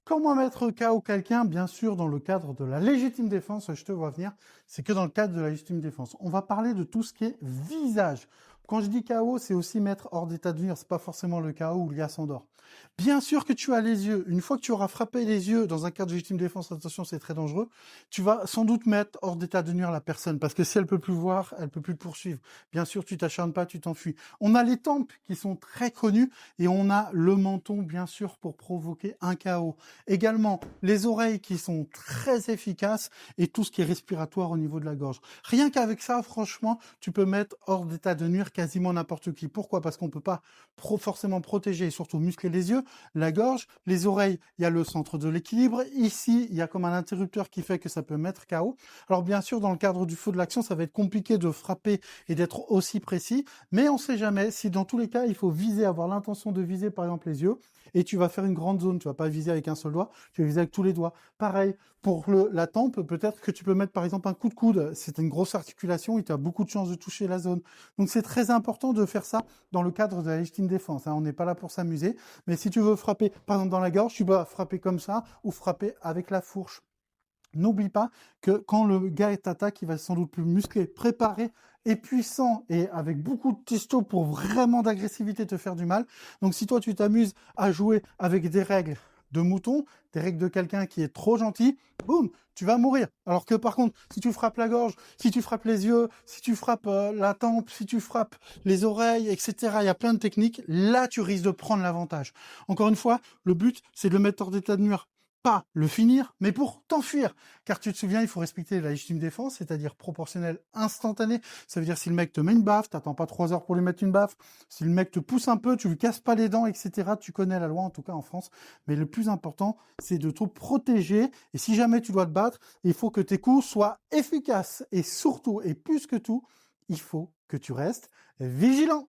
Comment mettre KO quelqu'un? Bien sûr, dans le cadre de la légitime défense, je te vois venir, c'est que dans le cadre de la légitime défense. On va parler de tout ce qui est visage. Quand je dis KO, c'est aussi mettre hors d'état de nuire. C'est pas forcément le KO où l'IA s'endort. Bien sûr que tu as les yeux. Une fois que tu auras frappé les yeux dans un cadre de légitime défense, attention, c'est très dangereux, tu vas sans doute mettre hors d'état de nuire la personne. Parce que si elle peut plus voir, elle peut plus te poursuivre. Bien sûr, tu t'acharnes pas, tu t'enfuis. On a les tempes qui sont très connues et on a le menton, bien sûr, pour provoquer un KO. Également, les oreilles qui sont très efficaces et tout ce qui est respiratoire au niveau de la gorge. Rien qu'avec ça, franchement, tu peux mettre hors d'état de nuire quasiment n'importe qui. Pourquoi? Parce qu'on peut pas forcément protéger et surtout muscler les yeux, la gorge, les oreilles, il y a le centre de l'équilibre. Ici, il y a comme un interrupteur qui fait que ça peut mettre KO. Alors bien sûr, dans le cadre du feu de l'action, ça va être compliqué de frapper et d'être aussi précis, mais on sait jamais si dans tous les cas, il faut viser, avoir l'intention de viser par exemple les yeux, et tu vas faire une grande zone, tu vas pas viser avec un seul doigt, tu vas viser avec tous les doigts. Pareil, pour la tempe, peut-être que tu peux mettre par exemple un coup de coude, c'est une grosse articulation et tu as beaucoup de chances de toucher la zone. Donc c'est très important de faire ça dans le cadre de la légitime défense, hein. On n'est pas là pour s'amuser, mais si tu veux frapper par exemple dans la gorge, tu vas frapper comme ça ou frapper avec la fourche. N'oublie pas que quand le gars t'attaque, il va sans doute plus musclé, préparé et puissant et avec beaucoup de testo pour vraiment d'agressivité te faire du mal. Donc si toi tu t'amuses à jouer avec des règles de mouton, des règles de quelqu'un qui est trop gentil, boum, tu vas mourir. Alors que par contre, si tu frappes la gorge, si tu frappes les yeux, si tu frappes la tempe, si tu frappes les oreilles, etc., il y a plein de techniques, là tu risques de prendre l'avantage. Encore une fois, le but c'est de le mettre hors d'état de nuire, pas le finir, mais pour t'enfuir. Car tu te souviens, il faut respecter la légitime défense, c'est-à-dire proportionnelle instantanée. Ça veut dire si le mec te met une baffe, t'attends pas 3 heures pour lui mettre une baffe. Si le mec te pousse un peu, tu lui casses pas les dents, etc. Tu connais la loi, en tout cas en France. Mais le plus important, c'est de te protéger. Et si jamais tu dois te battre, il faut que tes coups soient efficaces. Et surtout, et plus que tout, il faut que tu restes vigilant.